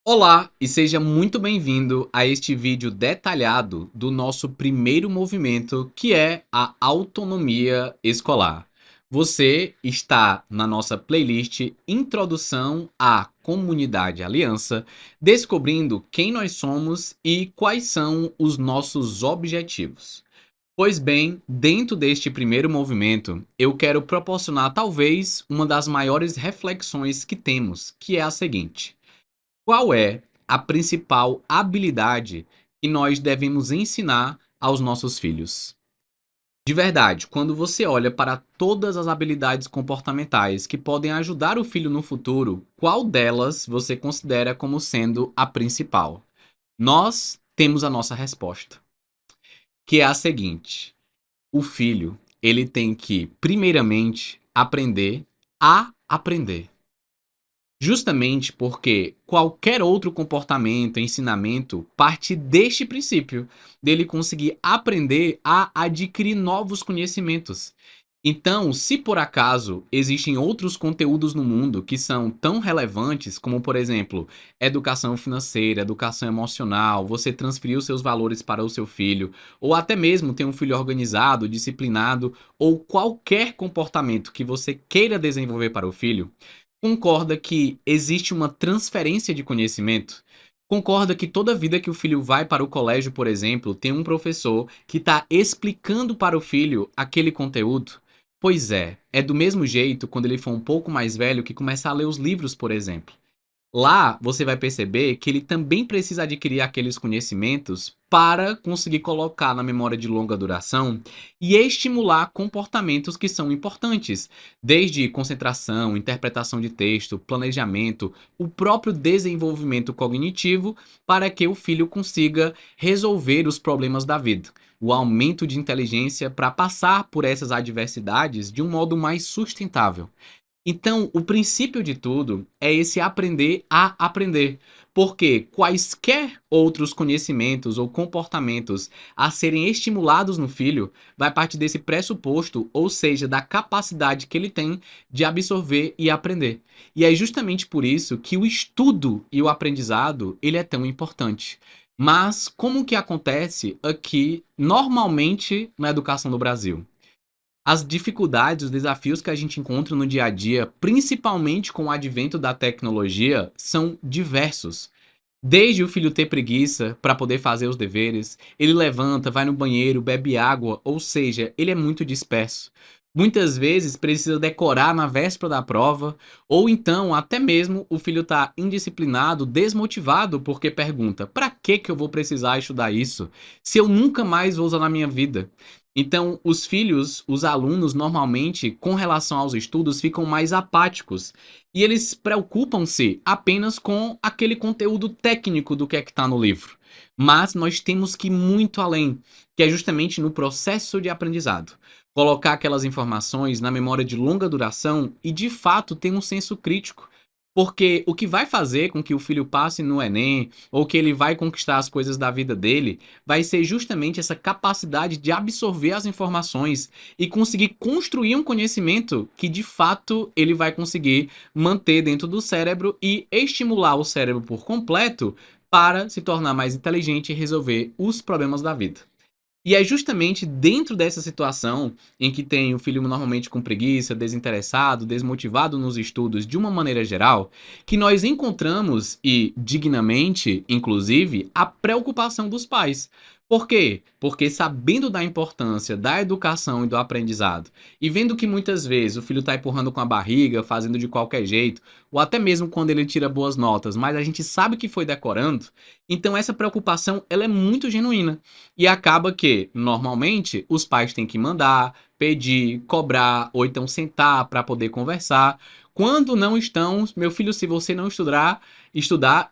Olá e seja muito bem-vindo a este vídeo detalhado do nosso primeiro movimento, que é a autonomia escolar. Você está na nossa playlist Introdução à Comunidade Aliança, descobrindo quem nós somos e quais são os nossos objetivos. Pois bem, dentro deste primeiro movimento, eu quero proporcionar talvez uma das maiores reflexões que temos, que é a seguinte: qual é a principal habilidade que nós devemos ensinar aos nossos filhos? De verdade, quando você olha para todas as habilidades comportamentais que podem ajudar o filho no futuro, qual delas você considera como sendo a principal? Nós temos a nossa resposta, que é a seguinte: o filho, ele tem que, primeiramente, aprender a aprender. Justamente porque qualquer outro comportamento, ensinamento, parte deste princípio, dele conseguir aprender a adquirir novos conhecimentos. Então, se por acaso existem outros conteúdos no mundo que são tão relevantes, como por exemplo, educação financeira, educação emocional, você transferir os seus valores para o seu filho, ou até mesmo ter um filho organizado, disciplinado, ou qualquer comportamento que você queira desenvolver para o filho, concorda que existe uma transferência de conhecimento? Concorda que toda vida que o filho vai para o colégio, por exemplo, tem um professor que está explicando para o filho aquele conteúdo? Pois é do mesmo jeito quando ele for um pouco mais velho que começar a ler os livros, por exemplo. Lá você vai perceber que ele também precisa adquirir aqueles conhecimentos para conseguir colocar na memória de longa duração e estimular comportamentos que são importantes, desde concentração, interpretação de texto, planejamento, o próprio desenvolvimento cognitivo para que o filho consiga resolver os problemas da vida. O aumento de inteligência para passar por essas adversidades de um modo mais sustentável. Então, o princípio de tudo é esse aprender a aprender, porque quaisquer outros conhecimentos ou comportamentos a serem estimulados no filho vai partir desse pressuposto, ou seja, da capacidade que ele tem de absorver e aprender. E é justamente por isso que o estudo e o aprendizado, ele é tão importante. Mas como que acontece aqui normalmente na educação do Brasil? As dificuldades, os desafios que a gente encontra no dia a dia, principalmente com o advento da tecnologia, são diversos. Desde o filho ter preguiça para poder fazer os deveres, ele levanta, vai no banheiro, bebe água, ou seja, ele é muito disperso. Muitas vezes precisa decorar na véspera da prova, ou então até mesmo o filho está indisciplinado, desmotivado, porque pergunta: para que eu vou precisar estudar isso se eu nunca mais vou usar na minha vida? Então, os filhos, os alunos, normalmente, com relação aos estudos, ficam mais apáticos e eles preocupam-se apenas com aquele conteúdo técnico do que é que está no livro. Mas nós temos que ir muito além, que é justamente no processo de aprendizado. Colocar aquelas informações na memória de longa duração e, de fato, ter um senso crítico. Porque o que vai fazer com que o filho passe no Enem, ou que ele vai conquistar as coisas da vida dele, vai ser justamente essa capacidade de absorver as informações e conseguir construir um conhecimento que, de fato, ele vai conseguir manter dentro do cérebro e estimular o cérebro por completo para se tornar mais inteligente e resolver os problemas da vida. E é justamente dentro dessa situação em que tem o filho normalmente com preguiça, desinteressado, desmotivado nos estudos de uma maneira geral, que nós encontramos, e dignamente, inclusive, a preocupação dos pais. Por quê? Porque sabendo da importância da educação e do aprendizado, e vendo que muitas vezes o filho está empurrando com a barriga, fazendo de qualquer jeito, ou até mesmo quando ele tira boas notas, mas a gente sabe que foi decorando, então essa preocupação ela é muito genuína. E acaba que, normalmente, os pais têm que mandar, pedir, cobrar, ou então sentar para poder conversar. Quando não estão, meu filho, se você não estudar,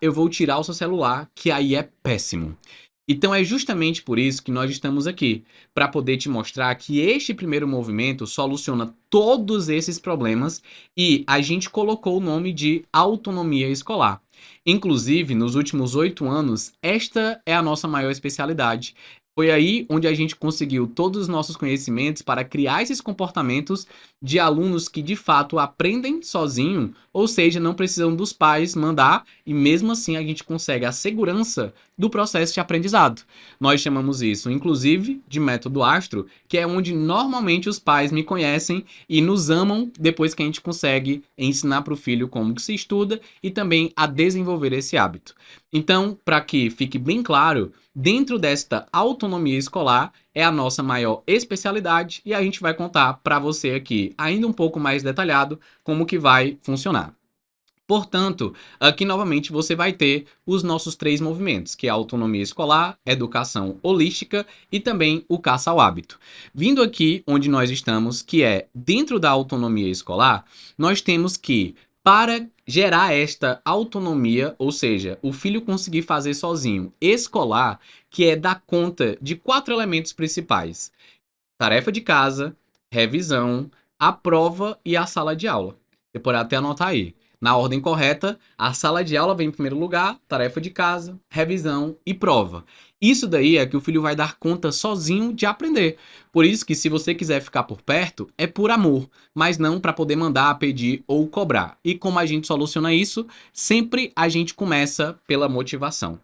eu vou tirar o seu celular, que aí é péssimo. Então é justamente por isso que nós estamos aqui, para poder te mostrar que este primeiro movimento soluciona todos esses problemas e a gente colocou o nome de autonomia escolar. Inclusive, nos últimos 8 anos, esta é a nossa maior especialidade. Foi aí onde a gente conseguiu todos os nossos conhecimentos para criar esses comportamentos de alunos que de fato aprendem sozinho ou seja, não precisam dos pais mandar e mesmo assim a gente consegue a segurança do processo de aprendizado. Nós chamamos isso, inclusive, de método Astro, que é onde normalmente os pais me conhecem e nos amam depois que a gente consegue ensinar para o filho como que se estuda e também a desenvolver esse hábito. Então, para que fique bem claro, dentro desta autonomia escolar é a nossa maior especialidade e a gente vai contar para você aqui, ainda um pouco mais detalhado, como que vai funcionar. Portanto, aqui novamente você vai ter os nossos três movimentos, que é a autonomia escolar, educação holística e também o caça ao hábito. Vindo aqui onde nós estamos, que é dentro da autonomia escolar, nós temos que, para gerar esta autonomia, ou seja, o filho conseguir fazer sozinho, escolar, que é dar conta de quatro elementos principais: tarefa de casa, revisão, a prova e a sala de aula. Você pode até anotar aí. Na ordem correta, a sala de aula vem em primeiro lugar, tarefa de casa, revisão e prova. Isso daí é que o filho vai dar conta sozinho de aprender. Por isso que se você quiser ficar por perto, é por amor, mas não para poder mandar, pedir ou cobrar. E como a gente soluciona isso? Sempre a gente começa pela motivação.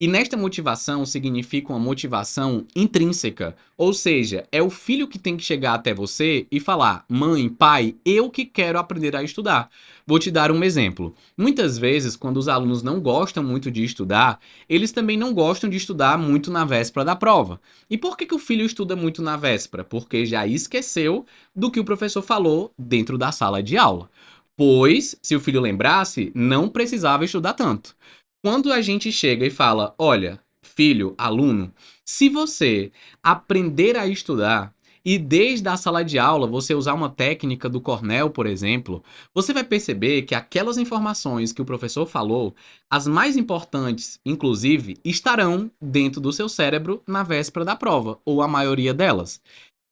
E nesta motivação significa uma motivação intrínseca, ou seja, é o filho que tem que chegar até você e falar: mãe, pai, eu que quero aprender a estudar. Vou te dar um exemplo. Muitas vezes, quando os alunos não gostam muito de estudar, eles também não gostam de estudar muito na véspera da prova. E por que o filho estuda muito na véspera? Porque já esqueceu do que o professor falou dentro da sala de aula. Pois, se o filho lembrasse, não precisava estudar tanto. Quando a gente chega e fala: olha, filho, aluno, se você aprender a estudar e desde a sala de aula você usar uma técnica do Cornell, por exemplo, você vai perceber que aquelas informações que o professor falou, as mais importantes, inclusive, estarão dentro do seu cérebro na véspera da prova, ou a maioria delas.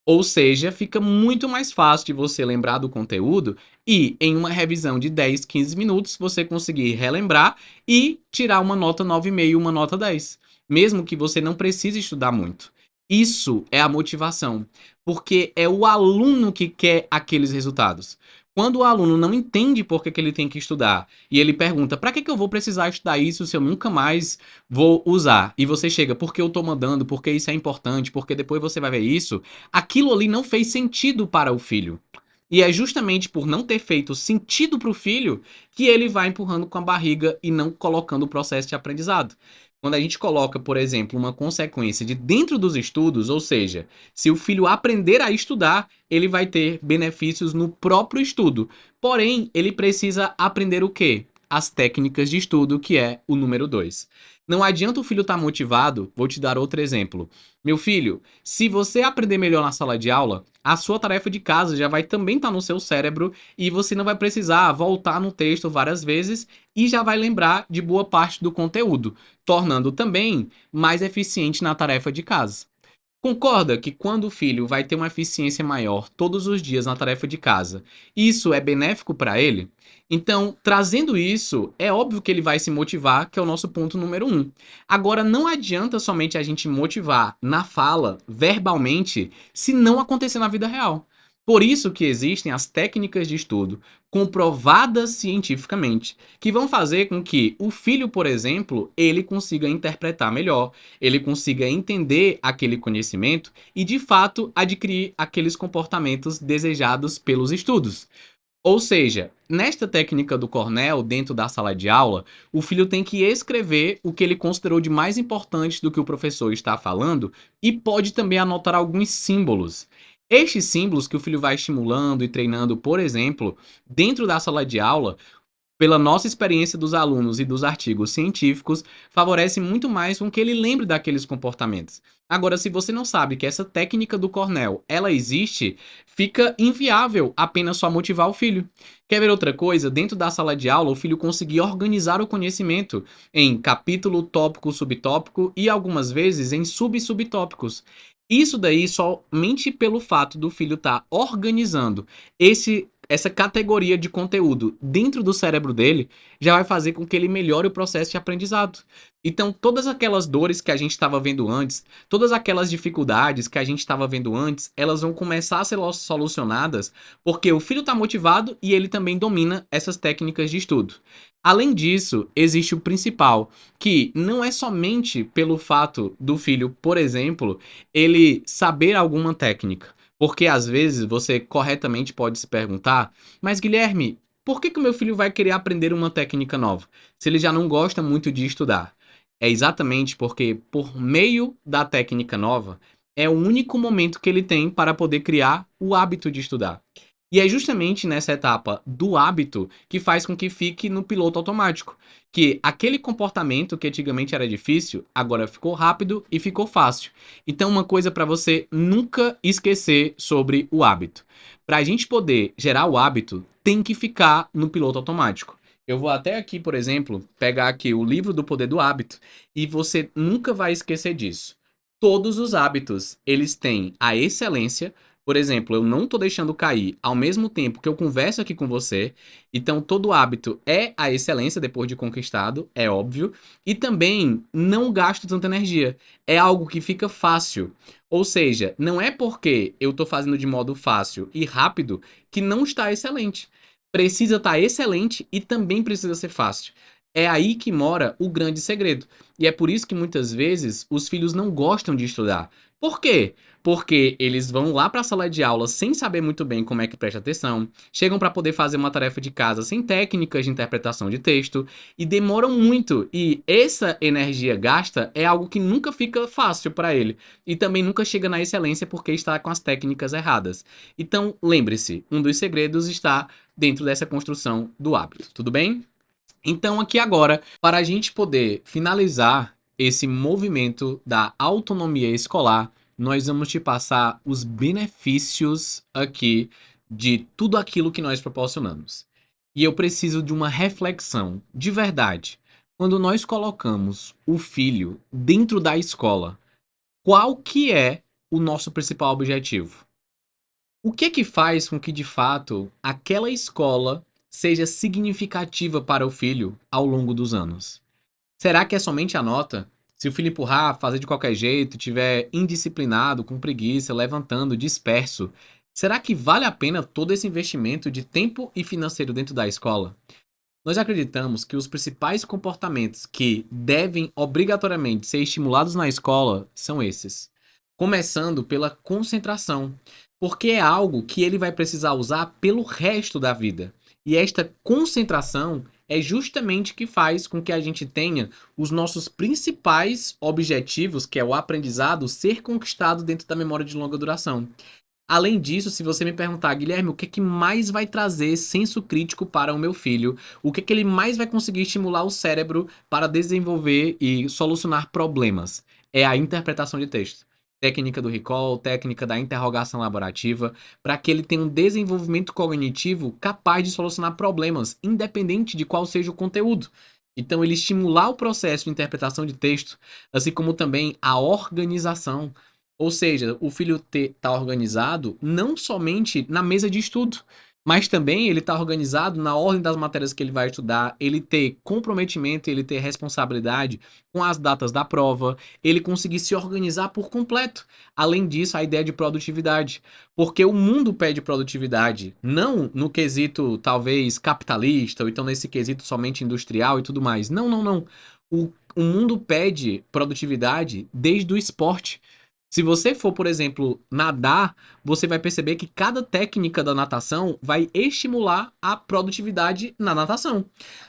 Ou seja, fica muito mais fácil de você lembrar do conteúdo e, em uma revisão de 10, 15 minutos, você conseguir relembrar e tirar uma nota 9,5, uma nota 10, mesmo que você não precise estudar muito. Isso é a motivação, porque é o aluno que quer aqueles resultados. Quando o aluno não entende por que ele tem que estudar e ele pergunta: para que eu vou precisar estudar isso se eu nunca mais vou usar? E você chega: porque eu tô mandando, porque isso é importante, porque depois você vai ver isso. Aquilo ali não fez sentido para o filho. E é justamente por não ter feito sentido para o filho que ele vai empurrando com a barriga e não colocando o processo de aprendizado. Quando a gente coloca, por exemplo, uma consequência de dentro dos estudos, ou seja, se o filho aprender a estudar, ele vai ter benefícios no próprio estudo. Porém, ele precisa aprender o quê? As técnicas de estudo, que é o número 2. Não adianta o filho estar motivado, vou te dar outro exemplo. Meu filho, se você aprender melhor na sala de aula, a sua tarefa de casa já vai também estar no seu cérebro e você não vai precisar voltar no texto várias vezes e já vai lembrar de boa parte do conteúdo, tornando também mais eficiente na tarefa de casa. Concorda que quando o filho vai ter uma eficiência maior todos os dias na tarefa de casa, isso é benéfico para ele? Então, trazendo isso, é óbvio que ele vai se motivar, que é o nosso ponto número um. Agora, não adianta somente a gente motivar na fala, verbalmente, se não acontecer na vida real. Por isso que existem as técnicas de estudo comprovadas cientificamente, que vão fazer com que o filho, por exemplo, ele consiga interpretar melhor, ele consiga entender aquele conhecimento e, de fato, adquirir aqueles comportamentos desejados pelos estudos. Ou seja, nesta técnica do Cornell, dentro da sala de aula, o filho tem que escrever o que ele considerou de mais importante do que o professor está falando e pode também anotar alguns símbolos. Estes símbolos que o filho vai estimulando e treinando, por exemplo, dentro da sala de aula, pela nossa experiência dos alunos e dos artigos científicos, favorece muito mais com que ele lembre daqueles comportamentos. Agora, se você não sabe que essa técnica do Cornell, ela existe, fica inviável apenas só motivar o filho. Quer ver outra coisa? Dentro da sala de aula, o filho conseguir organizar o conhecimento em capítulo, tópico, subtópico e algumas vezes em sub-subtópicos. Isso daí somente pelo fato do filho estar organizando esse essa categoria de conteúdo dentro do cérebro dele já vai fazer com que ele melhore o processo de aprendizado. Então, todas aquelas dores que a gente estava vendo antes, todas aquelas dificuldades que a gente estava vendo antes, elas vão começar a ser solucionadas porque o filho está motivado e ele também domina essas técnicas de estudo. Além disso, existe o principal, que não é somente pelo fato do filho, por exemplo, ele saber alguma técnica. Porque às vezes você corretamente pode se perguntar, mas Guilherme, por que que o meu filho vai querer aprender uma técnica nova, se ele já não gosta muito de estudar? É exatamente porque, por meio da técnica nova, é o único momento que ele tem para poder criar o hábito de estudar. E é justamente nessa etapa do hábito que faz com que fique no piloto automático. Que aquele comportamento que antigamente era difícil, agora ficou rápido e ficou fácil. Então, uma coisa para você nunca esquecer sobre o hábito. Para a gente poder gerar o hábito, tem que ficar no piloto automático. Eu vou até aqui, por exemplo, pegar aqui o livro do Poder do Hábito e você nunca vai esquecer disso. Todos os hábitos, eles têm a excelência. Por exemplo, eu não tô deixando cair ao mesmo tempo que eu converso aqui com você. Então, todo hábito é a excelência depois de conquistado, é óbvio. E também não gasto tanta energia. É algo que fica fácil. Ou seja, não é porque eu tô fazendo de modo fácil e rápido que não está excelente. Precisa estar excelente e também precisa ser fácil. É aí que mora o grande segredo. E é por isso que muitas vezes os filhos não gostam de estudar. Por quê? Porque eles vão lá para a sala de aula sem saber muito bem como é que presta atenção, chegam para poder fazer uma tarefa de casa sem técnicas de interpretação de texto e demoram muito. E essa energia gasta é algo que nunca fica fácil para ele e também nunca chega na excelência porque está com as técnicas erradas. Então, lembre-se, um dos segredos está dentro dessa construção do hábito, tudo bem? Então, aqui agora, para a gente poder finalizar esse movimento da autonomia escolar, nós vamos te passar os benefícios aqui de tudo aquilo que nós proporcionamos. E eu preciso de uma reflexão, de verdade. Quando nós colocamos o filho dentro da escola, qual que é o nosso principal objetivo? O que que faz com que, de fato, aquela escola seja significativa para o filho ao longo dos anos? Será que é somente a nota? Se o filho empurrar, fazer de qualquer jeito, tiver indisciplinado, com preguiça, levantando, disperso, será que vale a pena todo esse investimento de tempo e financeiro dentro da escola? Nós acreditamos que os principais comportamentos que devem obrigatoriamente ser estimulados na escola são esses. Começando pela concentração, porque é algo que ele vai precisar usar pelo resto da vida. E esta concentração é justamente o que faz com que a gente tenha os nossos principais objetivos, que é o aprendizado, ser conquistado dentro da memória de longa duração. Além disso, se você me perguntar, Guilherme, o que é que mais vai trazer senso crítico para o meu filho? O que é que ele mais vai conseguir estimular o cérebro para desenvolver e solucionar problemas? É a interpretação de texto. Técnica do recall, técnica da interrogação laborativa, para que ele tenha um desenvolvimento cognitivo capaz de solucionar problemas, independente de qual seja o conteúdo. Então, ele estimular o processo de interpretação de texto, assim como também a organização. Ou seja, o filho tá organizado não somente na mesa de estudo, mas também ele tá organizado na ordem das matérias que ele vai estudar, ele ter comprometimento, ele ter responsabilidade com as datas da prova, ele conseguir se organizar por completo. Além disso, a ideia de produtividade. Porque o mundo pede produtividade, não no quesito talvez capitalista, ou então nesse quesito somente industrial e tudo mais. Não, não, não. O mundo pede produtividade desde o esporte. Se você for, por exemplo, nadar, você vai perceber que cada técnica da natação vai estimular a produtividade na natação.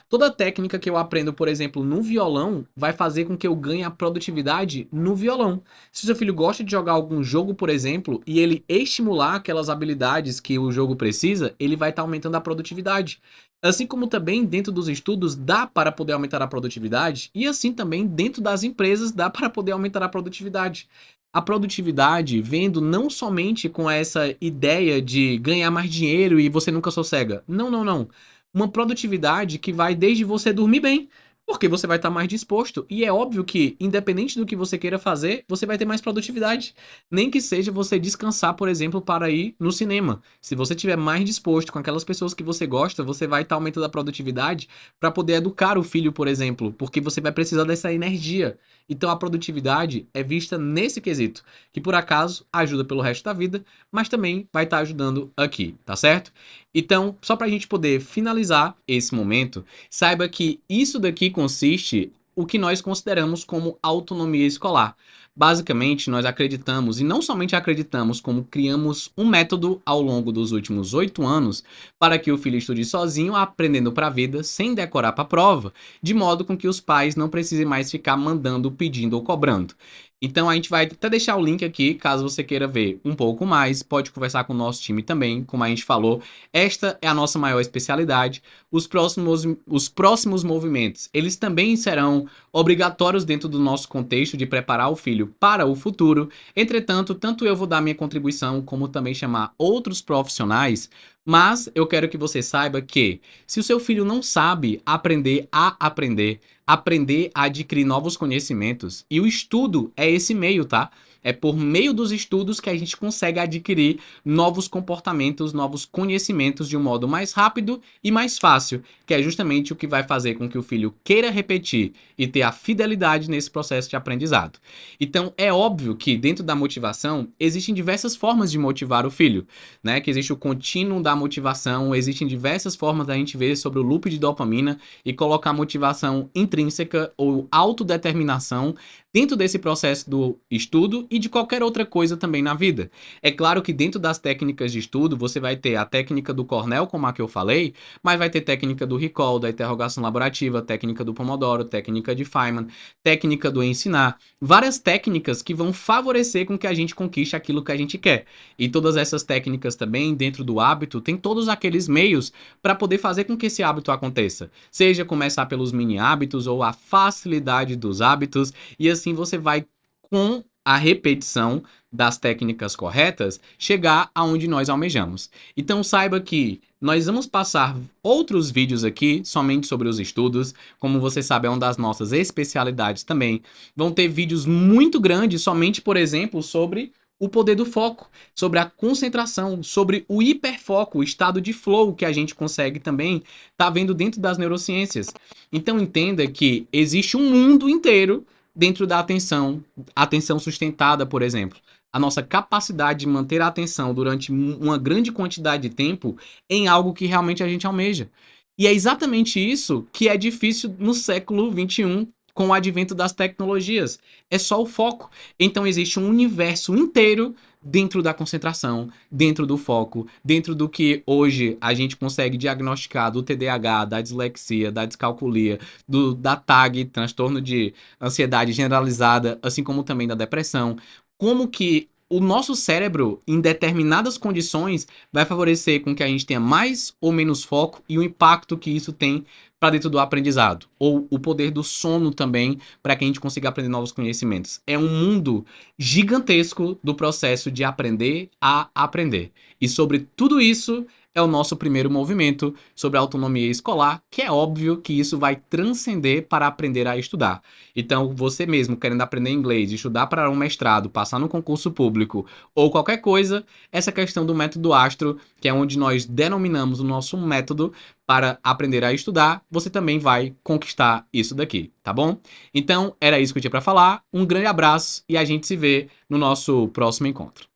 Toda técnica que eu aprendo, por exemplo, no violão, vai fazer com que eu ganhe a produtividade no violão. Se seu filho gosta de jogar algum jogo, por exemplo, e ele estimular aquelas habilidades que o jogo precisa, ele vai estar aumentando a produtividade. Assim como também dentro dos estudos dá para poder aumentar a produtividade, e assim também dentro das empresas dá para poder aumentar a produtividade. A produtividade vendo não somente com essa ideia de ganhar mais dinheiro e você nunca sossega. Não, não, não. Uma produtividade que vai desde você dormir bem. Porque você vai estar mais disposto. E é óbvio que, independente do que você queira fazer, você vai ter mais produtividade. Nem que seja você descansar, por exemplo, para ir no cinema. Se você estiver mais disposto com aquelas pessoas que você gosta, você vai estar aumentando a produtividade para poder educar o filho, por exemplo, porque você vai precisar dessa energia. Então a produtividade é vista nesse quesito, que por acaso ajuda pelo resto da vida, mas também vai estar ajudando aqui, tá certo? Então, só para a gente poder finalizar esse momento, saiba que isso daqui consiste o que nós consideramos como autonomia escolar. Basicamente, nós acreditamos, e não somente acreditamos, como criamos um método ao longo dos últimos 8 anos para que o filho estude sozinho, aprendendo para a vida, sem decorar para a prova, de modo com que os pais não precisem mais ficar mandando, pedindo ou cobrando. Então a gente vai até deixar o link aqui, caso você queira ver um pouco mais, pode conversar com o nosso time também, como a gente falou, esta é a nossa maior especialidade. Os próximos movimentos, eles também serão obrigatórios dentro do nosso contexto de preparar o filho para o futuro. Entretanto, tanto eu vou dar minha contribuição, como também chamar outros profissionais, mas eu quero que você saiba que, se o seu filho não sabe aprender a adquirir novos conhecimentos, e o estudo é esse meio, tá? É por meio dos estudos que a gente consegue adquirir novos comportamentos, novos conhecimentos de um modo mais rápido e mais fácil, que é justamente o que vai fazer com que o filho queira repetir e ter a fidelidade nesse processo de aprendizado. Então, é óbvio que dentro da motivação existem diversas formas de motivar o filho, né? Que existe o contínuo da motivação, existem diversas formas da gente ver sobre o loop de dopamina e colocar motivação intrínseca ou autodeterminação dentro desse processo do estudo e de qualquer outra coisa também na vida. É claro que dentro das técnicas de estudo, você vai ter a técnica do Cornell, como a que eu falei, mas vai ter técnica do recall, da interrogação laborativa, técnica do Pomodoro, técnica de Feynman, técnica do ensinar. Várias técnicas que vão favorecer com que a gente conquiste aquilo que a gente quer. E todas essas técnicas também, dentro do hábito, tem todos aqueles meios para poder fazer com que esse hábito aconteça. Seja começar pelos mini hábitos ou a facilidade dos hábitos, e assim você vai com a repetição das técnicas corretas, chegar aonde nós almejamos. Então saiba que nós vamos passar outros vídeos aqui somente sobre os estudos, como você sabe é uma das nossas especialidades também. Vão ter vídeos muito grandes somente, por exemplo, sobre o poder do foco, sobre a concentração, sobre o hiperfoco, o estado de flow que a gente consegue também tá vendo dentro das neurociências. Então entenda que existe um mundo inteiro dentro da atenção sustentada, por exemplo. A nossa capacidade de manter a atenção durante uma grande quantidade de tempo em algo que realmente a gente almeja. E é exatamente isso que é difícil no século XXI, com o advento das tecnologias. É só o foco. Então existe um universo inteiro dentro da concentração, dentro do foco, dentro do que hoje a gente consegue diagnosticar do TDAH, da dislexia, da descalculia, da TAG, transtorno de ansiedade generalizada, assim como também da depressão. Como que o nosso cérebro, em determinadas condições, vai favorecer com que a gente tenha mais ou menos foco e o impacto que isso tem para dentro do aprendizado. Ou o poder do sono também, para que a gente consiga aprender novos conhecimentos. É um mundo gigantesco do processo de aprender a aprender. E sobre tudo isso é o nosso primeiro movimento sobre a autonomia escolar, que é óbvio que isso vai transcender para aprender a estudar. Então, você mesmo querendo aprender inglês, estudar para um mestrado, passar no concurso público ou qualquer coisa, essa questão do método Astro, que é onde nós denominamos o nosso método para aprender a estudar, você também vai conquistar isso daqui, tá bom? Então, era isso que eu tinha para falar. Um grande abraço e a gente se vê no nosso próximo encontro.